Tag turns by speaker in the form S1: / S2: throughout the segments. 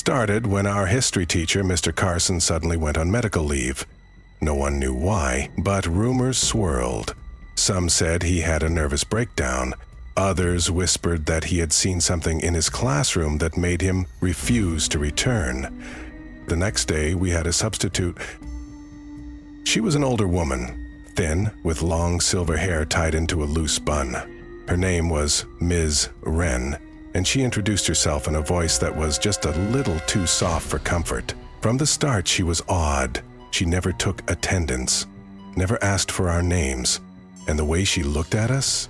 S1: started when our history teacher, Mr. Carson, suddenly went on medical leave. No one knew why, but rumors swirled. Some said he had a nervous breakdown. Others whispered that he had seen something in his classroom that made him refuse to return. The next day, we had a substitute. She was an older woman, thin, with long silver hair tied into a loose bun. Her name was Ms. Wren, and she introduced herself in a voice that was just a little too soft for comfort. From the start, she was odd. She never took attendance, never asked for our names, and the way she looked at us,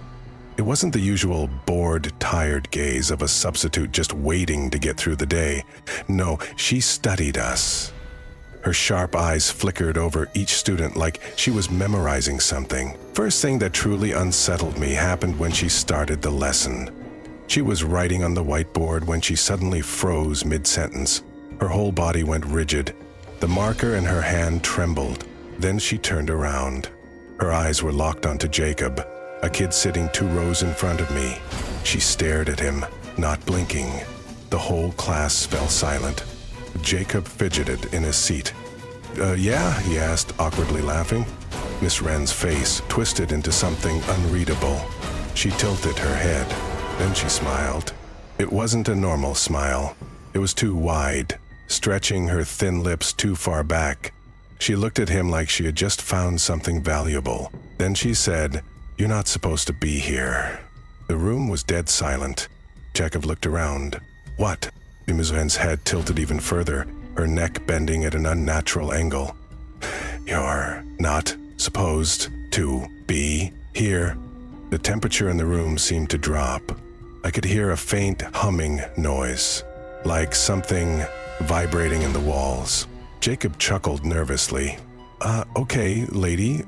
S1: it wasn't the usual bored, tired gaze of a substitute just waiting to get through the day. No, she studied us. Her sharp eyes flickered over each student like she was memorizing something. First thing that truly unsettled me happened when she started the lesson. She was writing on the whiteboard when she suddenly froze mid-sentence. Her whole body went rigid. The marker in her hand trembled. Then she turned around. Her eyes were locked onto Jacob, a kid sitting 2 rows in front of me. She stared at him, not blinking. The whole class fell silent. Jacob fidgeted in his seat. Yeah?" he asked, awkwardly laughing. Miss Wren's face twisted into something unreadable. She tilted her head. Then she smiled. It wasn't a normal smile. It was too wide, stretching her thin lips too far back. She looked at him like she had just found something valuable. Then she said, "You're not supposed to be here." The room was dead silent. Jacob looked around. "What?" Ms. Wren's head tilted even further, her neck bending at an unnatural angle. "You're not supposed to be here." The temperature in the room seemed to drop. I could hear a faint humming noise, like something vibrating in the walls. Jacob chuckled nervously. Okay, lady,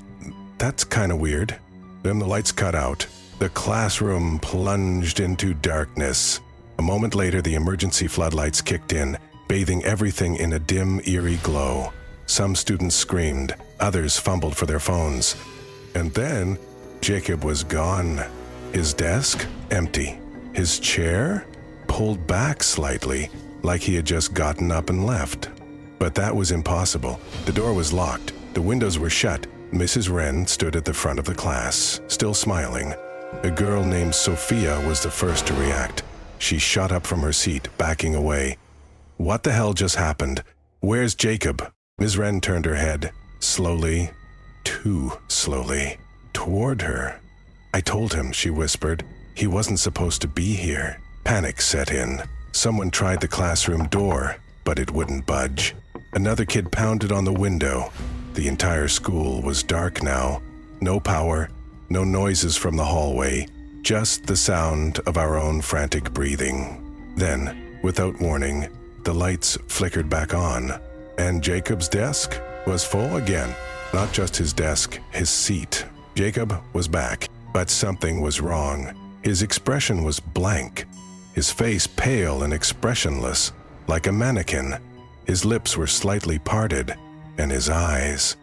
S1: that's kinda weird." Then the lights cut out. The classroom plunged into darkness. A moment later, the emergency floodlights kicked in, bathing everything in a dim, eerie glow. Some students screamed, others fumbled for their phones. And then, Jacob was gone. His desk, empty. His chair, pulled back slightly, like he had just gotten up and left. But that was impossible. The door was locked. The windows were shut. Mrs. Wren stood at the front of the class, still smiling. A girl named Sophia was the first to react. She shot up from her seat, backing away. "What the hell just happened? Where's Jacob?" Ms. Wren turned her head, slowly, too slowly, toward her. "I told him," she whispered. "He wasn't supposed to be here." Panic set in. Someone tried the classroom door, but it wouldn't budge. Another kid pounded on the window. The entire school was dark now. No power, no noises from the hallway, just the sound of our own frantic breathing. Then, without warning, the lights flickered back on, and Jacob's desk was full again. Not just his desk, his seat. Jacob was back, but something was wrong. His expression was blank, his face pale and expressionless, like a mannequin. His lips were slightly parted, and his eyes,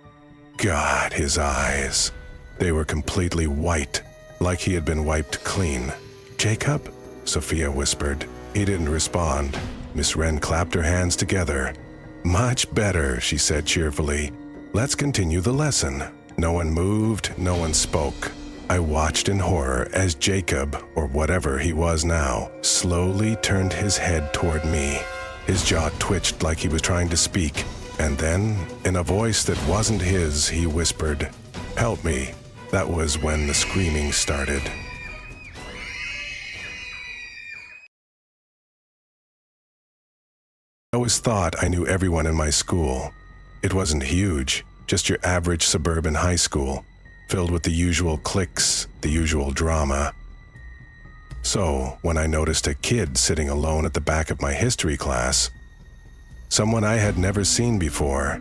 S1: God, his eyes, they were completely white, like he had been wiped clean. "Jacob?" Sophia whispered. He didn't respond. Miss Wren clapped her hands together. "Much better," she said cheerfully. "Let's continue the lesson." No one moved, no one spoke. I watched in horror as Jacob, or whatever he was now, slowly turned his head toward me. His jaw twitched like he was trying to speak, and then, in a voice that wasn't his, he whispered, "Help me." That was when the screaming started. I always thought I knew everyone in my school. It wasn't huge, just your average suburban high school, filled with the usual cliques, the usual drama. So, when I noticed a kid sitting alone at the back of my history class, someone I had never seen before,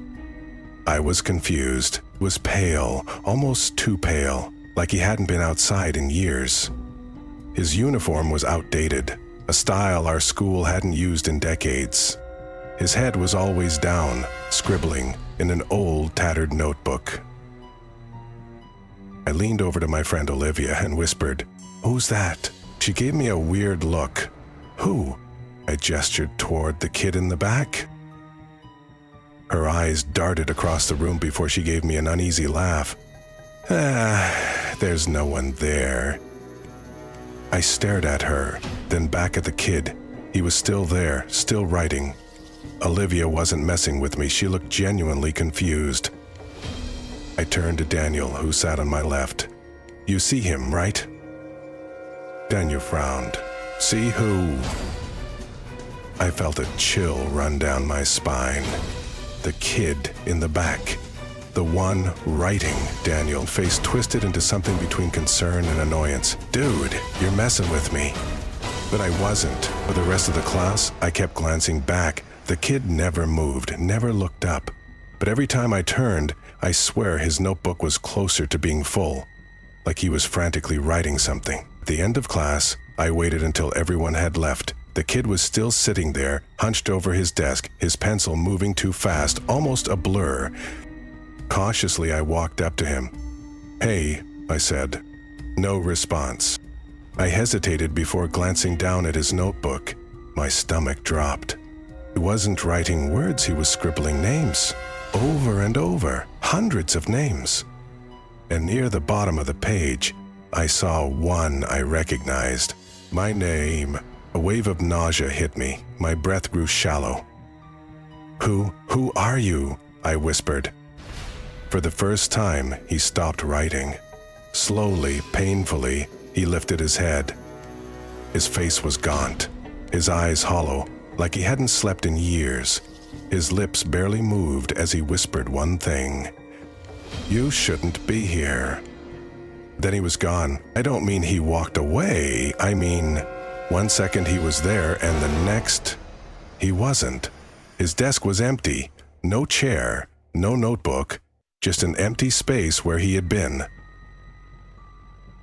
S1: I was confused, was pale, almost too pale, like he hadn't been outside in years. His uniform was outdated, a style our school hadn't used in decades. His head was always down, scribbling in an old, tattered notebook. I leaned over to my friend Olivia and whispered, "Who's that?" She gave me a weird look. "Who?" I gestured toward the kid in the back. Her eyes darted across the room before she gave me an uneasy laugh. There's no one there. I stared at her, then back at the kid. He was still there, still writing. Olivia wasn't messing with me. She looked genuinely confused. I turned to Daniel, who sat on my left. You see him, right? Daniel frowned. See who? I felt a chill run down my spine. The kid in the back. The one writing. Daniel, face twisted into something between concern and annoyance. Dude, you're messing with me. But I wasn't. For the rest of the class, I kept glancing back. The kid never moved, never looked up. But every time I turned, I swear his notebook was closer to being full, like he was frantically writing something. At the end of class, I waited until everyone had left. The kid was still sitting there, hunched over his desk, his pencil moving too fast, almost a blur. Cautiously, I walked up to him. Hey, I said. No response. I hesitated before glancing down at his notebook. My stomach dropped. He wasn't writing words, he was scribbling names. Over and over, hundreds of names. And near the bottom of the page, I saw one I recognized. My name. A wave of nausea hit me. My breath grew shallow. Who are you? I whispered. For the first time, he stopped writing. Slowly, painfully, he lifted his head. His face was gaunt, his eyes hollow, like he hadn't slept in years. His lips barely moved as he whispered one thing. You shouldn't be here. Then he was gone. I don't mean he walked away. I mean, one second he was there and the next, he wasn't. His desk was empty. No chair, no notebook, just an empty space where he had been.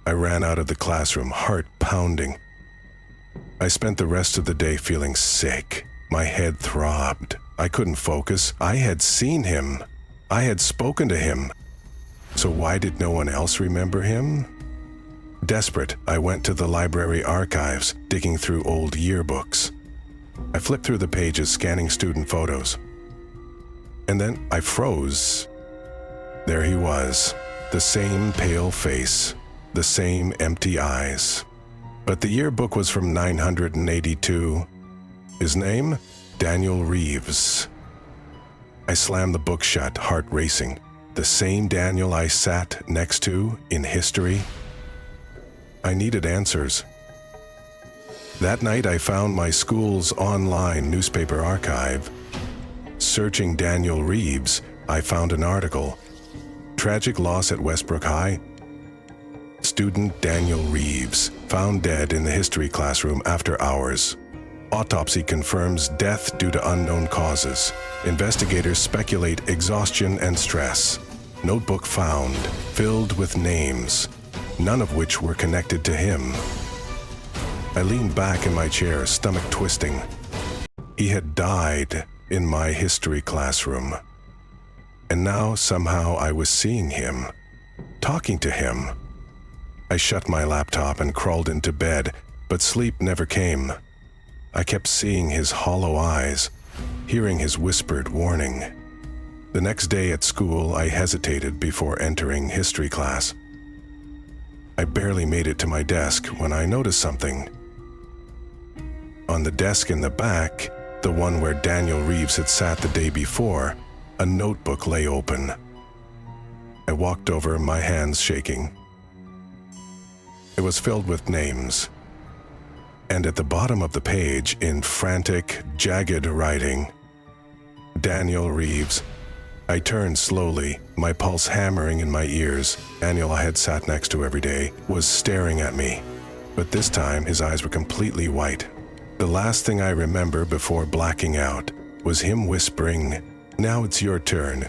S1: I ran out of the classroom, heart pounding. I spent the rest of the day feeling sick. My head throbbed. I couldn't focus. I had seen him. I had spoken to him. So why did no one else remember him? Desperate, I went to the library archives, digging through old yearbooks. I flipped through the pages, scanning student photos. And then I froze. There he was, the same pale face, the same empty eyes. But the yearbook was from 982. His name? Daniel Reeves. I slammed the book shut, heart racing. The same Daniel I sat next to in history. I needed answers. That night I found my school's online newspaper archive. Searching Daniel Reeves, I found an article. Tragic loss at Westbrook High. Student Daniel Reeves, found dead in the history classroom after hours. Autopsy confirms death due to unknown causes. Investigators speculate exhaustion and stress. Notebook found, filled with names, none of which were connected to him. I leaned back in my chair, stomach twisting. He had died in my history classroom. And now somehow I was seeing him, talking to him. I shut my laptop and crawled into bed, but sleep never came. I kept seeing his hollow eyes, hearing his whispered warning. The next day at school, I hesitated before entering history class. I barely made it to my desk when I noticed something. On the desk in the back, the one where Daniel Reeves had sat the day before, a notebook lay open. I walked over, my hands shaking. It was filled with names. And at the bottom of the page, in frantic, jagged writing, Daniel Reeves. I turned slowly, my pulse hammering in my ears. Daniel I had sat next to every day was staring at me, but this time his eyes were completely white. The last thing I remember before blacking out was him whispering, "Now it's your turn.